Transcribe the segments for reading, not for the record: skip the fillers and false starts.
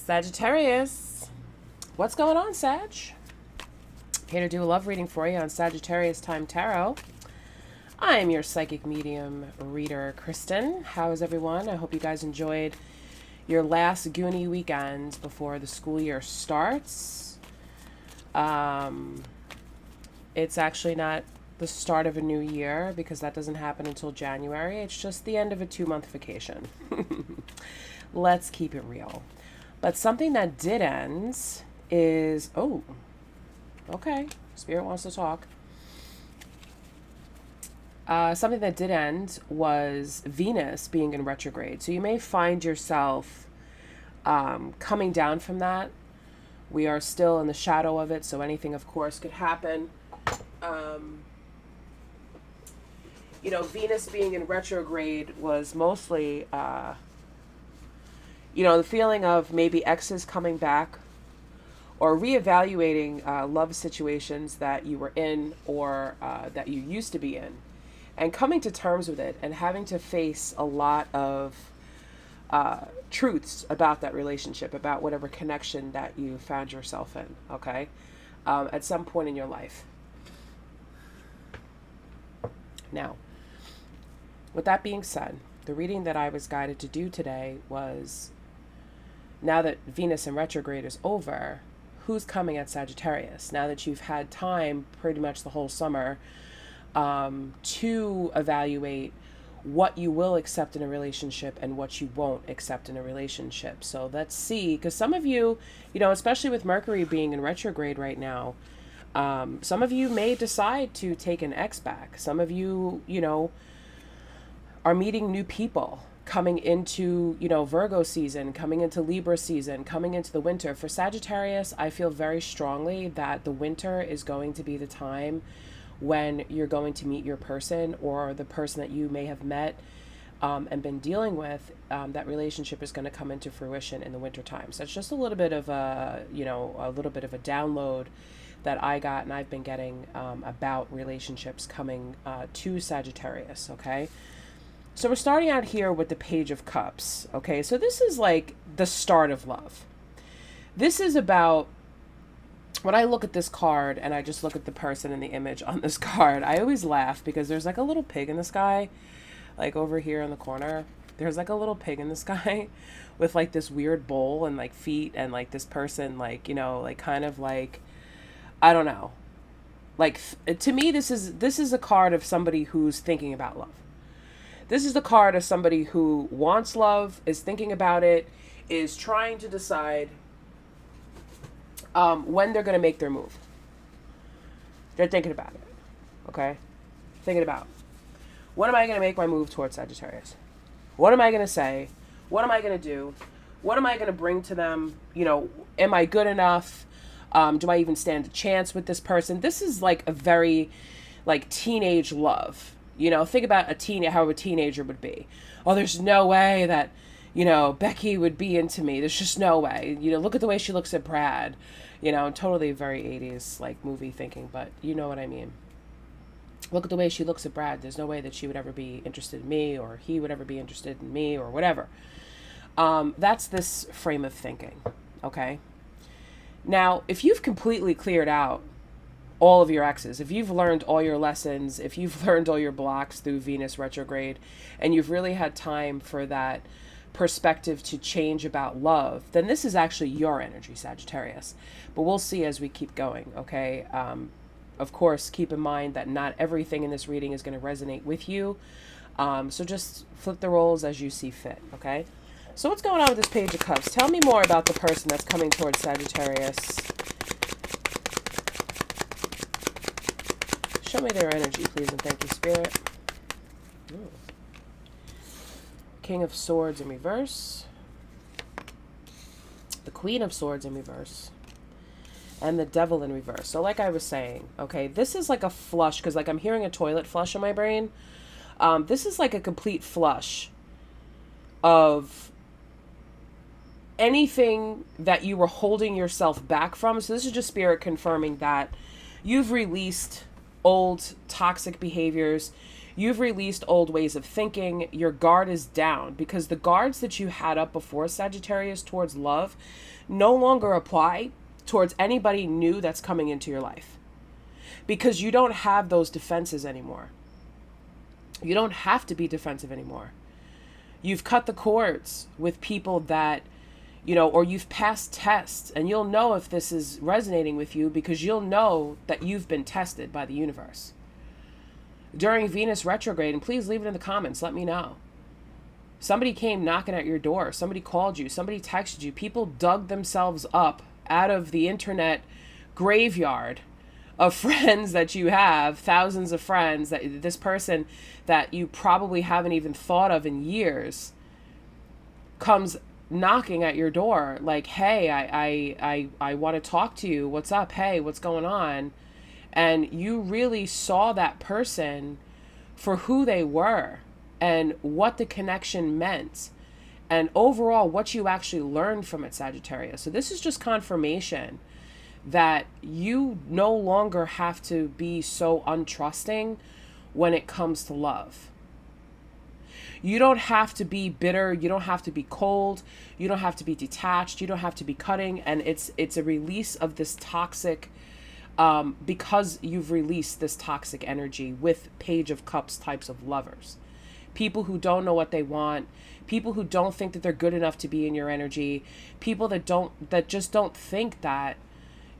Sagittarius. What's going on, Sag? Here to do a love reading for you on Sagittarius Time Tarot. I am your psychic medium reader, Kristen. How is everyone? I hope you guys enjoyed your last Goonie weekend before the school year starts. It's actually not the start of a new year because that doesn't happen until January. It's just the end of a 2-month vacation. Let's keep it real. But something that did end is, oh, okay, Spirit wants to talk. Something that did end was Venus being in retrograde. So you may find yourself coming down from that. We are still in the shadow of it, so anything, of course, could happen. Venus being in retrograde was mostly, the feeling of maybe exes coming back or reevaluating love situations that you were in or that you used to be in and coming to terms with it and having to face a lot of truths about that relationship, about whatever connection that you found yourself in, okay, at some point in your life. Now, with that being said, the reading that I was guided to do today was, now that Venus in retrograde is over, who's coming at Sagittarius? Now that you've had time pretty much the whole summer to evaluate what you will accept in a relationship and what you won't accept in a relationship. So let's see, because some of you, especially with Mercury being in retrograde right now, some of you may decide to take an ex back. Some of you, are meeting new people coming into, Virgo season, coming into Libra season, coming into the winter. For Sagittarius, I feel very strongly that the winter is going to be the time when you're going to meet your person or the person that you may have met and been dealing with. That relationship is going to come into fruition in the winter time. So it's just a little bit of a download that I got and I've been getting about relationships coming to Sagittarius, okay? So we're starting out here with the Page of Cups, okay? So this is like the start of love. This is about, when I look at this card and I just look at the person in the image on this card, I always laugh because there's like a little pig in the sky, like over here in the corner. There's like a little pig in the sky with like this weird bowl and like feet and like this person like, like kind of like, I don't know. Like to me, this is a card of somebody who's thinking about love. This is the card of somebody who wants love, is thinking about it, is trying to decide when they're going to make their move. They're thinking about it, okay? Thinking about, when am I going to make my move towards Sagittarius? What am I going to say? What am I going to do? What am I going to bring to them? Am I good enough? Do I even stand a chance with this person? This is like a very like teenage love. Think about how a teenager would be. Oh, there's no way that, Becky would be into me. There's just no way. Look at the way she looks at Brad. Totally very 80s like movie thinking, but you know what I mean. Look at the way she looks at Brad. There's no way that she would ever be interested in me or he would ever be interested in me or whatever. That's this frame of thinking, okay? Now, if you've completely cleared out all of your exes, if you've learned all your lessons, if you've learned all your blocks through Venus retrograde, and you've really had time for that perspective to change about love, then this is actually your energy, Sagittarius. But we'll see as we keep going, okay? Of course, keep in mind that not everything in this reading is going to resonate with you. So just flip the roles as you see fit, okay? So what's going on with this Page of Cups? Tell me more about the person that's coming towards Sagittarius. Show me their energy, please, and thank you, Spirit. Ooh. King of Swords in reverse. The Queen of Swords in reverse. And the Devil in reverse. So like I was saying, okay, this is like a flush, because like I'm hearing a toilet flush in my brain. This is like a complete flush of anything that you were holding yourself back from. So this is just Spirit confirming that you've released old toxic behaviors. You've released old ways of thinking. Your guard is down because the guards that you had up before, Sagittarius, towards love no longer apply towards anybody new that's coming into your life, because you don't have those defenses anymore. You don't have to be defensive anymore. You've cut the cords with people that, or you've passed tests, and you'll know if this is resonating with you because you'll know that you've been tested by the universe. During Venus retrograde, and please leave it in the comments, let me know. Somebody came knocking at your door. Somebody called you. Somebody texted you. People dug themselves up out of the internet graveyard of friends that you have, thousands of friends, that this person that you probably haven't even thought of in years comes knocking at your door like, hey, I want to talk to you. What's up? Hey, what's going on? And you really saw that person for who they were and what the connection meant, and overall what you actually learned from it, Sagittarius. So this is just confirmation that you no longer have to be so untrusting when it comes to love. You don't have to be bitter. You don't have to be cold. You don't have to be detached. You don't have to be cutting. And it's a release of this toxic, because you've released this toxic energy with Page of Cups types of lovers. People who don't know what they want, people who don't think that they're good enough to be in your energy, people that just don't think that,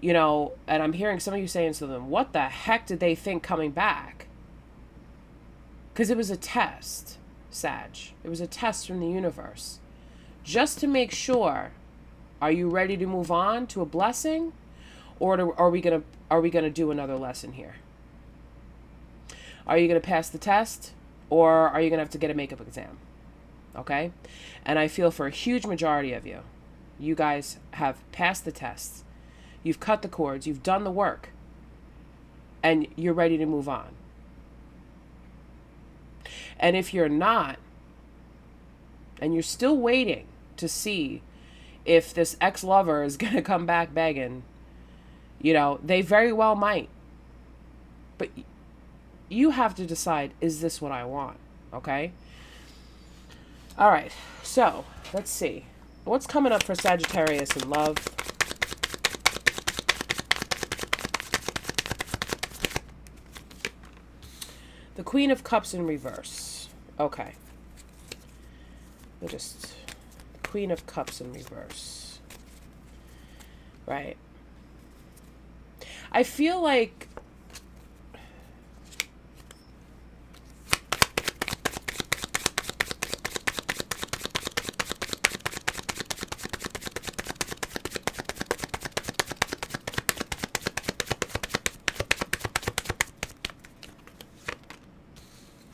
and I'm hearing some of you saying to them, what the heck did they think coming back? Because it was a test, Sag. It was a test from the universe. Just to make sure, are you ready to move on to a blessing? Or are we gonna do another lesson here? Are you gonna pass the test? Or are you gonna have to get a makeup exam? Okay? And I feel for a huge majority of you, you guys have passed the tests. You've cut the cords. You've done the work. And you're ready to move on. And if you're not, and you're still waiting to see if this ex-lover is going to come back begging, they very well might. But you have to decide, is this what I want? Okay? All right. So, let's see. What's coming up for Sagittarius in love? The Queen of Cups in reverse. Okay. Queen of Cups in reverse. Right. I feel like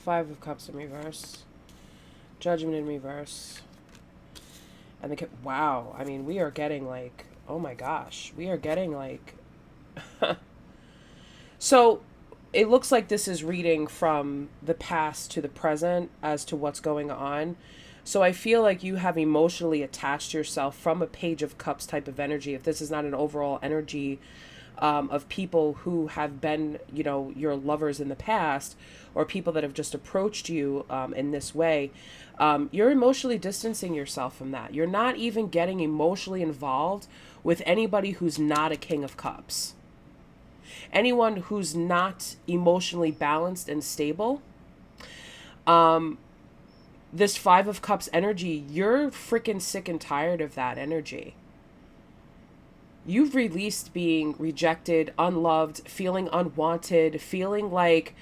Five of Cups in reverse. Judgment in reverse. And wow, I mean, we are getting like, oh my gosh, we are getting like, so it looks like this is reading from the past to the present as to what's going on. So I feel like you have emotionally attached yourself from a Page of Cups type of energy. If this is not an overall energy of people who have been, your lovers in the past, or people that have just approached you in this way, you're emotionally distancing yourself from that. You're not even getting emotionally involved with anybody who's not a King of Cups. Anyone who's not emotionally balanced and stable. This Five of Cups energy, you're freaking sick and tired of that energy. You've released being rejected, unloved, feeling unwanted, feeling like,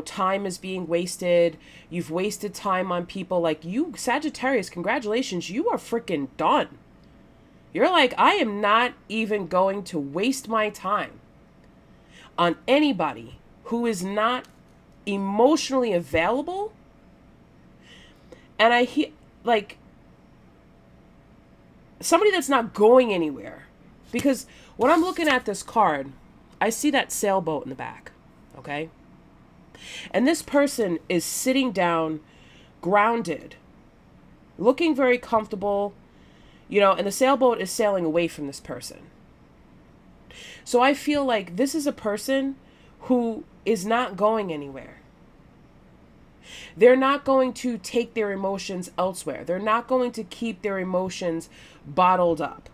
time is being wasted. You've wasted time on people like you, Sagittarius, congratulations. You are freaking done. You're like, I am not even going to waste my time on anybody who is not emotionally available. And I hear, like, somebody that's not going anywhere. Because when I'm looking at this card, I see that sailboat in the back, okay? And this person is sitting down, grounded, looking very comfortable, and the sailboat is sailing away from this person. So I feel like this is a person who is not going anywhere. They're not going to take their emotions elsewhere. They're not going to keep their emotions bottled up.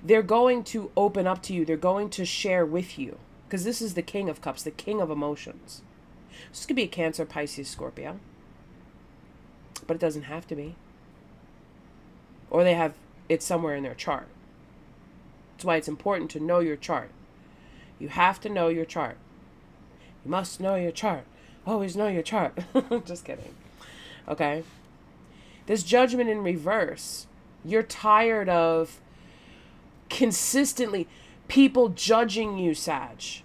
They're going to open up to you. They're going to share with you. Because this is the King of Cups, the King of Emotions. This could be a Cancer, Pisces, Scorpio. But it doesn't have to be. Or they have it somewhere in their chart. That's why it's important to know your chart. You have to know your chart. You must know your chart. Always know your chart. Just kidding. Okay? This Judgment in reverse. You're tired of consistently people judging you, Sag.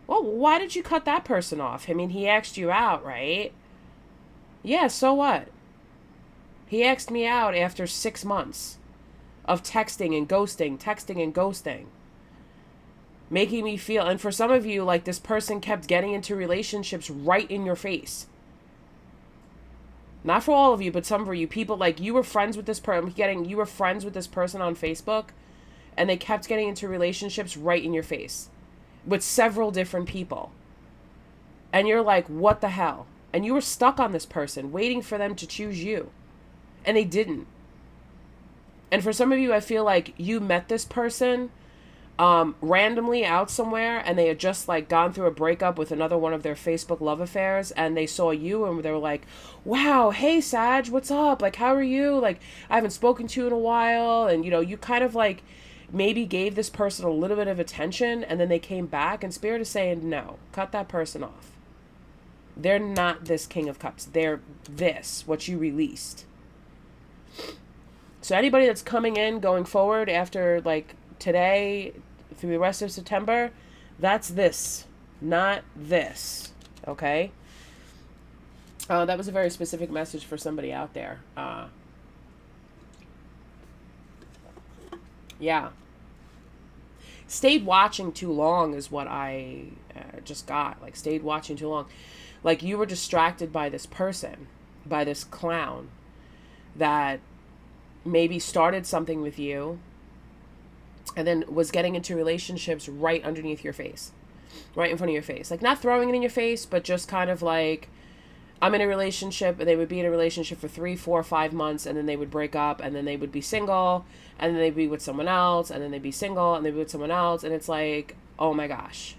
Well, why did you cut that person off? I mean, he asked you out, right? Yeah, so what? He asked me out after 6 months of texting and ghosting. Making me feel, and for some of you, like this person kept getting into relationships right in your face. Not for all of you, but some of you, people like you were friends with this person, you were friends with this person on Facebook, and they kept getting into relationships right in your face with several different people. And you're like, what the hell? And you were stuck on this person, waiting for them to choose you. And they didn't. And for some of you, I feel like you met this person randomly out somewhere, and they had just like gone through a breakup with another one of their Facebook love affairs, and they saw you and they were like, wow, hey Sag, what's up? Like, how are you? Like, I haven't spoken to you in a while. And, you know, you kind of like maybe gave this person a little bit of attention, and then they came back, and Spirit is saying, no, cut that person off. They're not this King of Cups. They're this, what you released. So anybody that's coming in, going forward after like today through the rest of September, that's this, not this. Okay? That was a very specific message for somebody out there. Yeah. Stayed watching too long is what I just got. Like, stayed watching too long. Like, you were distracted by this person, by this clown that maybe started something with you and then was getting into relationships right underneath your face, right in front of your face. Like, not throwing it in your face, but just kind of like, I'm in a relationship, and they would be in a relationship for 3, 4, 5 months, and then they would break up, and then they would be single, and then they'd be with someone else, and then they'd be single, and they'd be with someone else, and it's like, oh my gosh.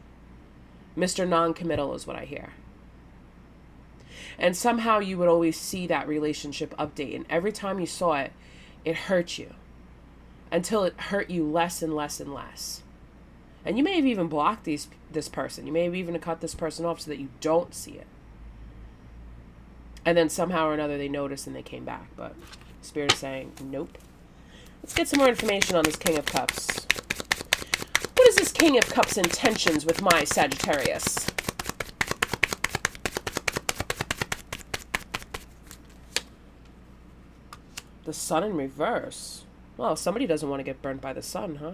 Mr. Non-committal is what I hear. And somehow you would always see that relationship update, and every time you saw it, it hurt you. Until it hurt you less and less and less. And you may have even blocked this person. You may have even cut this person off so that you don't see it. And then somehow or another they noticed and they came back. But Spirit is saying, nope. Let's get some more information on this King of Cups. What is this King of Cups' intentions with my Sagittarius? The Sun in reverse. Well, somebody doesn't want to get burnt by the sun, huh?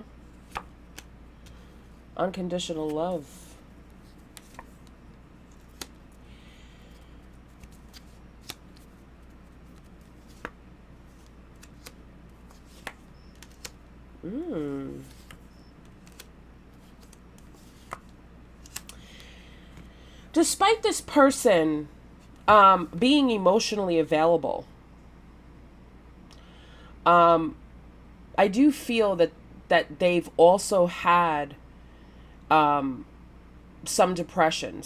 Unconditional love. Despite this person being emotionally available, I do feel that they've also had some depression.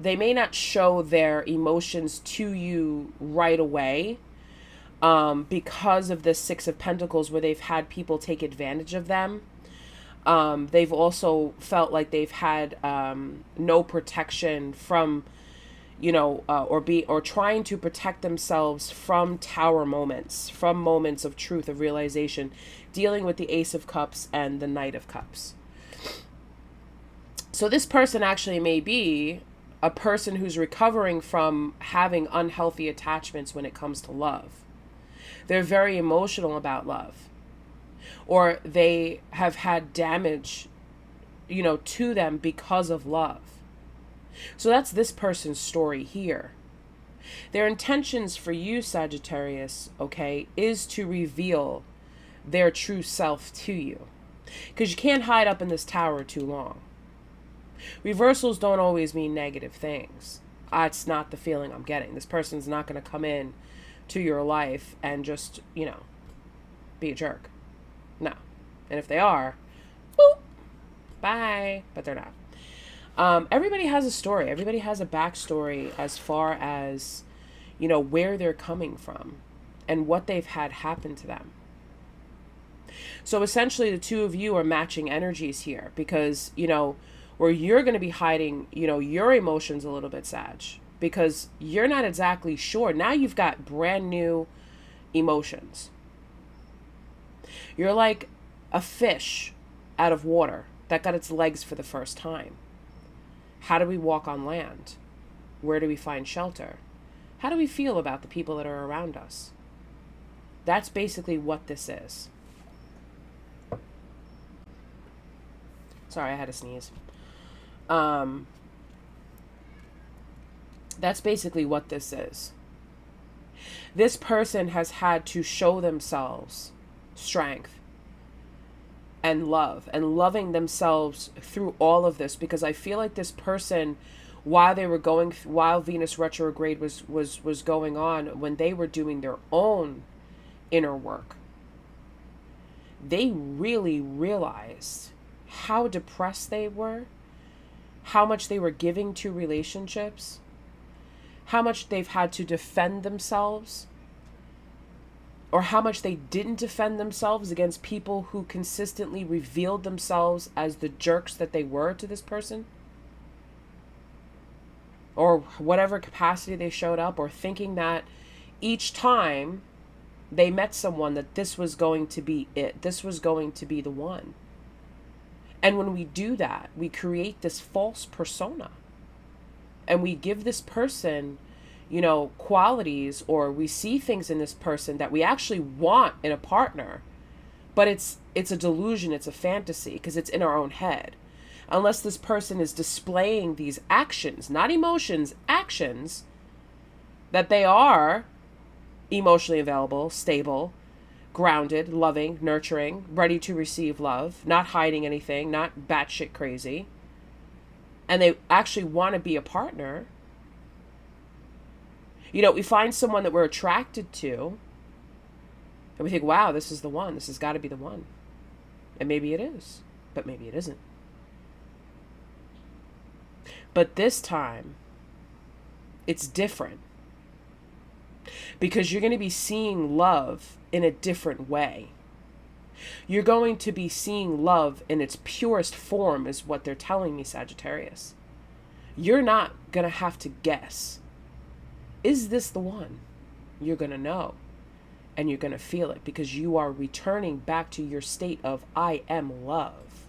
They may not show their emotions to you right away because of the Six of Pentacles, where they've had people take advantage of them. They've also felt like they've had no protection from, or trying to protect themselves from tower moments, from moments of truth, of realization, dealing with the Ace of Cups and the Knight of Cups. So this person actually may be a person who's recovering from having unhealthy attachments when it comes to love. They're very emotional about love, or they have had damage, to them because of love. So that's this person's story here. Their intentions for you, Sagittarius, okay, is to reveal their true self to you. Because you can't hide up in this tower too long. Reversals don't always mean negative things. It's not the feeling I'm getting. This person's not going to come in to your life and just, be a jerk. No. And if they are, boop, bye. But they're not. Everybody has a story. Everybody has a backstory as far as, where they're coming from and what they've had happen to them. So essentially the two of you are matching energies here because, where you're going to be hiding, your emotions a little bit, Sag, because you're not exactly sure. Now you've got brand new emotions. You're like a fish out of water that got its legs for the first time. How do we walk on land? Where do we find shelter? How do we feel about the people that are around us? That's basically what this is. Sorry, I had to sneeze. That's basically what this is. This person has had to show themselves strength and love and loving themselves through all of this, because I feel like this person, while Venus retrograde was going on, when they were doing their own inner work, they really realized how depressed they were, how much they were giving to relationships, how much they've had to defend themselves, or how much they didn't defend themselves against people who consistently revealed themselves as the jerks that they were to this person, or whatever capacity they showed up, or thinking that each time they met someone that this was going to be it, this was going to be the one. And when we do that, we create this false persona. And we give this person, qualities, or we see things in this person that we actually want in a partner. But it's a delusion, it's a fantasy, because it's in our own head. Unless this person is displaying these actions, not emotions, actions, that they are emotionally available, stable, grounded, loving, nurturing, ready to receive love, not hiding anything, not batshit crazy, and they actually want to be a partner. We find someone that we're attracted to, and we think, wow, this is the one. This has got to be the one. And maybe it is, but maybe it isn't. But this time, it's different. Because you're going to be seeing love in a different way. You're going to be seeing love in its purest form, is what they're telling me, Sagittarius. You're not going to have to guess. Is this the one? You're going to know. And you're going to feel it, because you are returning back to your state of I am love.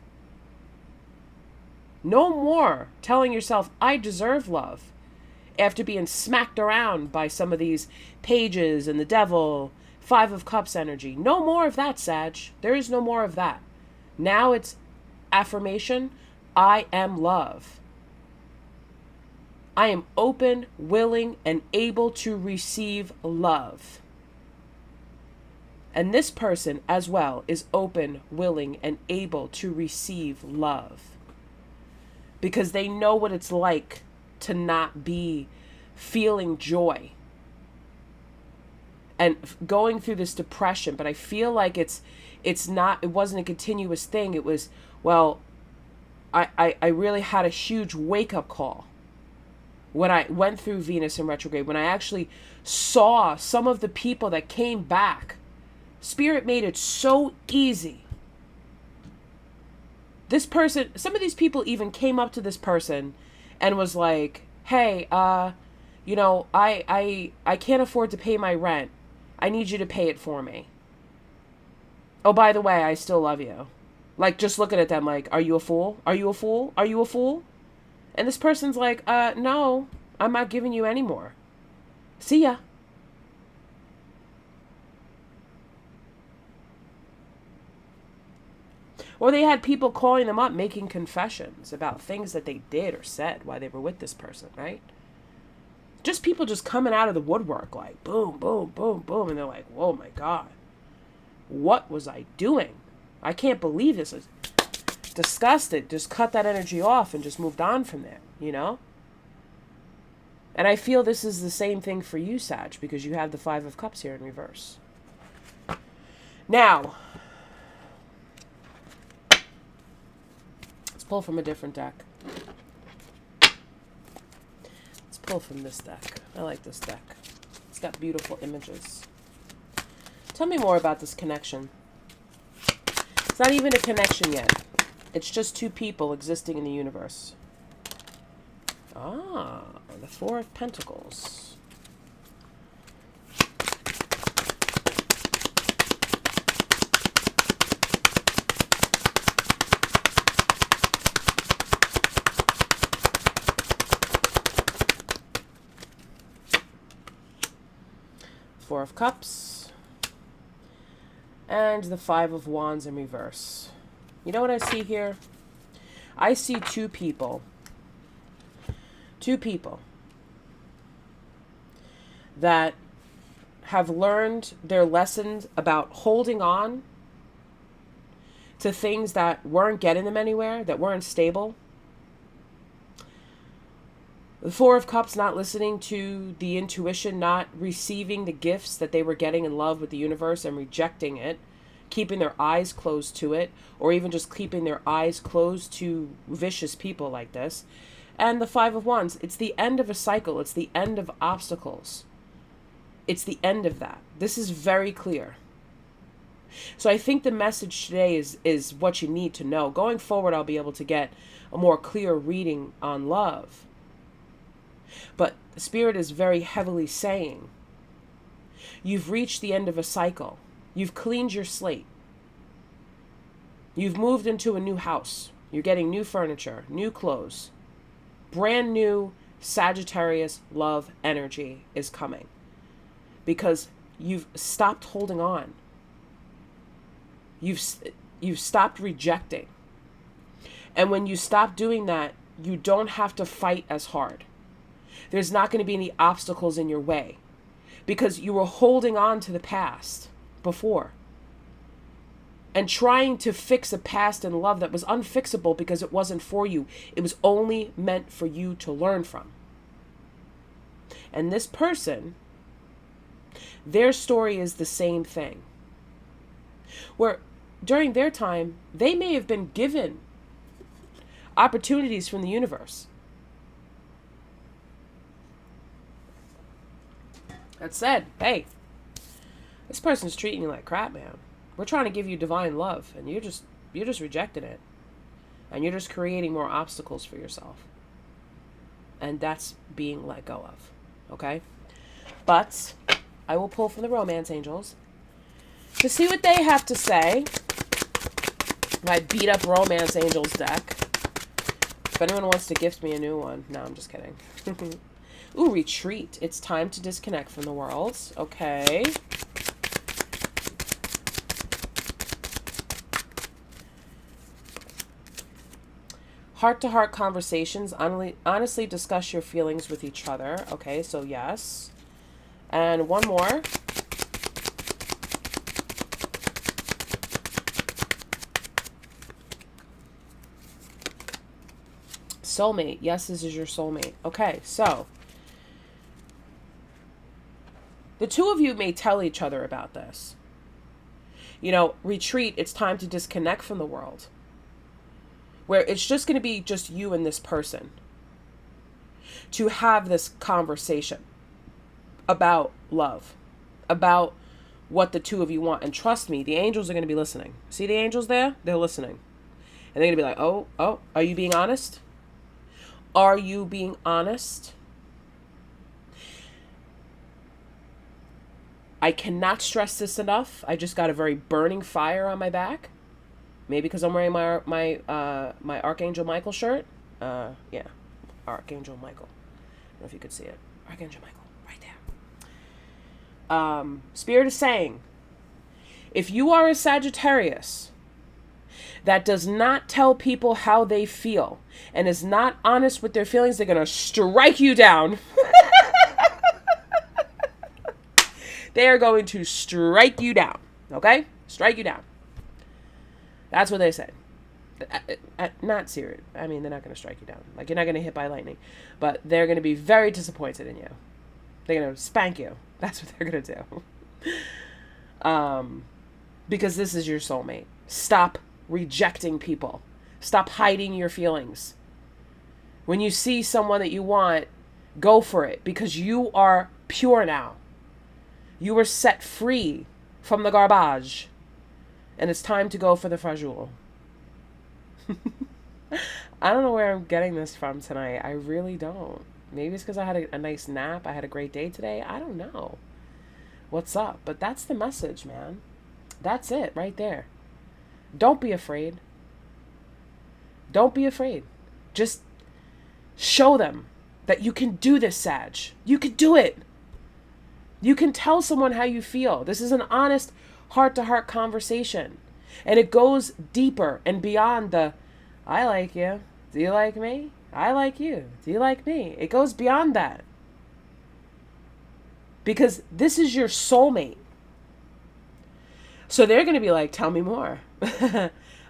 No more telling yourself, I deserve love, after being smacked around by some of these pages and the devil, 5 of Cups energy. No more of that, Sag. There is no more of that. Now it's affirmation. I am love. I am open, willing, and able to receive love. And this person as well is open, willing, and able to receive love. Because they know what it's like to not be feeling joy and going through this depression. But I feel like it wasn't a continuous thing. It was, well, I really had a huge wake-up call when I went through Venus in retrograde, when I actually saw some of the people that came back. Spirit made it so easy. This person, some of these people even came up to this person and was like, hey, I can't afford to pay my rent. I need you to pay it for me. Oh, by the way, I still love you. Like, just looking at them like, are you a fool? Are you a fool? Are you a fool? And this person's like, no, I'm not giving you any more. See ya. Or they had people calling them up, making confessions about things that they did or said while they were with this person, right? Just people just coming out of the woodwork, like boom, boom, boom, boom. And they're like, whoa, my God. What was I doing? I can't believe this. I was disgusted. Just cut that energy off and just moved on from there, And I feel this is the same thing for you, Sag, because you have the Five of Cups here in reverse. Now, let's pull from a different deck. Let's pull from this deck. I like this deck. It's got beautiful images. Tell me more about this connection. It's not even a connection yet. It's just two people existing in the universe. Ah, the Four of Pentacles. Four of Cups. And the Five of Wands in reverse. You know what I see here? I see two people. Two people that have learned their lessons about holding on to things that weren't getting them anywhere, that weren't stable. The Four of Cups, not listening to the intuition, not receiving the gifts that they were getting in love with the universe and rejecting it, keeping their eyes closed to it, or even just keeping their eyes closed to vicious people like this. And the Five of Wands, it's the end of a cycle. It's the end of obstacles. It's the end of that. This is very clear. So I think the message today is what you need to know. Going forward, I'll be able to get a more clear reading on love. But Spirit is very heavily saying, you've reached the end of a cycle. You've cleaned your slate. You've moved into a new house. You're getting new furniture, new clothes. Brand new Sagittarius love energy is coming because you've stopped holding on. You've stopped rejecting. And when you stop doing that, you don't have to fight as hard. There's not going to be any obstacles in your way because you were holding on to the past before and trying to fix a past in love that was unfixable because it wasn't for you. It was only meant for you to learn from. And this person, their story is the same thing. Where during their time, they may have been given opportunities from the universe. That said, hey, this person's treating you like crap, man. We're trying to give you divine love, and you're just rejecting it. And you're just creating more obstacles for yourself. And that's being let go of. Okay? But I will pull from the Romance Angels to see what they have to say. My beat up Romance Angels deck. If anyone wants to gift me a new one. No, I'm just kidding. Ooh, retreat. It's time to disconnect from the world. Okay. Heart-to-heart conversations. Honestly discuss your feelings with each other. Okay, so yes. And one more. Soulmate. Yes, this is your soulmate. Okay, so the two of you may tell each other about this. You know, retreat. It's time to disconnect from the world. Where it's just going to be just you and this person to have this conversation about love, about what the two of you want. And trust me, the angels are going to be listening. See the angels there? They're listening. And they're going to be like, oh, are you being honest? Are you being honest? I cannot stress this enough. I just got a very burning fire on my back. Maybe because I'm wearing my Archangel Michael shirt. Yeah, Archangel Michael. I don't know if you could see it. Archangel Michael, right there. Spirit is saying, if you are a Sagittarius that does not tell people how they feel and is not honest with their feelings, they're going to strike you down. They are going to strike you down. Okay? Strike you down. That's what they said. Not serious. I mean, they're not going to strike you down. Like, you're not going to hit by lightning. But they're going to be very disappointed in you. They're going to spank you. That's what they're going to do. Because this is your soulmate. Stop rejecting people. Stop hiding your feelings. When you see someone that you want, go for it. Because you are pure now. You were set free from the garbage. And it's time to go for the fragile. I don't know where I'm getting this from tonight. I really don't. Maybe it's because I had a nice nap. I had a great day today. I don't know what's up. But that's the message, man. That's it right there. Don't be afraid. Don't be afraid. Just show them that you can do this, Sag. You can do it. You can tell someone how you feel. This is an honest heart-to-heart conversation. And it goes deeper and beyond the, I like you. Do you like me? I like you. Do you like me? It goes beyond that. Because this is your soulmate. So they're going to be like, tell me more.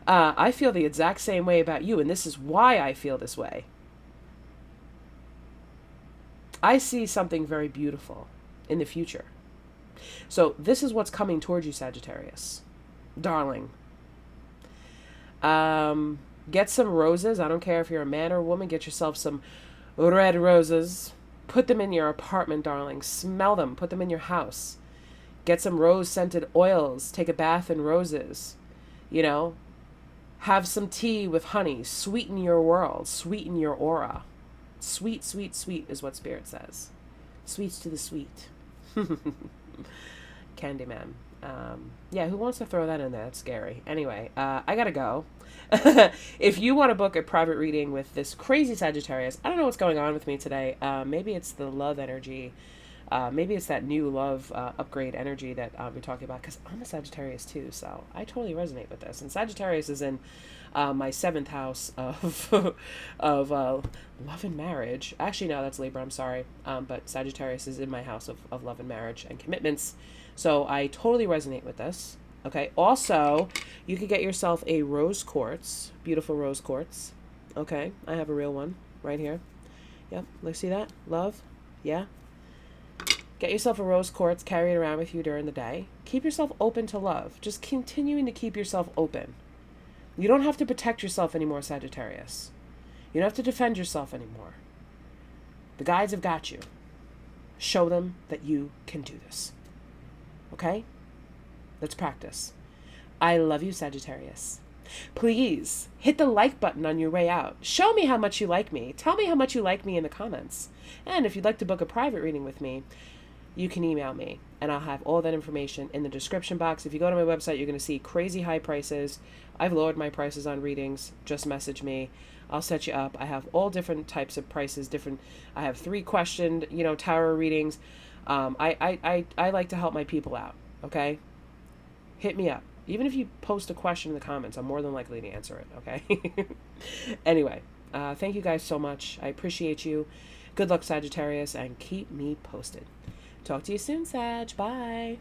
I feel the exact same way about you, and this is why I feel this way. I see something very beautiful in the future. So this is what's coming towards you, Sagittarius. Darling. Get some roses. I don't care if you're a man or a woman. Get yourself some red roses. Put them in your apartment, darling. Smell them. Put them in your house. Get some rose-scented oils. Take a bath in roses. You know, have some tea with honey. Sweeten your world. Sweeten your aura. Sweet, sweet, sweet is what Spirit says. Sweets to the sweet. Candyman. Yeah, who wants to throw that in there? That's scary. Anyway, I gotta go. If you want to book a private reading with this crazy Sagittarius, I don't know what's going on with me today. Maybe it's the love energy. Maybe it's that new love upgrade energy that we're talking about, because I'm a Sagittarius too, so I totally resonate with this. And Sagittarius is in my 7th house of of love and marriage. Actually, no, that's Libra. I'm sorry, but Sagittarius is in my house of love and marriage and commitments. So I totally resonate with this. Okay. Also, you could get yourself a rose quartz, beautiful rose quartz. Okay, I have a real one right here. Yep. Let's see that. Love. Yeah. Get yourself a rose quartz, carry it around with you during the day. Keep yourself open to love. Just continuing to keep yourself open. You don't have to protect yourself anymore, Sagittarius. You don't have to defend yourself anymore. The guides have got you. Show them that you can do this. Okay? Let's practice. I love you, Sagittarius. Please hit the like button on your way out. Show me how much you like me. Tell me how much you like me in the comments. And if you'd like to book a private reading with me, you can email me, and I'll have all that information in the description box. If you go to my website, you're going to see crazy high prices. I've lowered my prices on readings. Just message me. I'll set you up. I have all different types of prices. I have 3 questioned, tarot readings. I like to help my people out. Okay, hit me up. Even if you post a question in the comments, I'm more than likely to answer it. Okay. Anyway, thank you guys so much. I appreciate you. Good luck, Sagittarius, and keep me posted. Talk to you soon, Sag. Bye.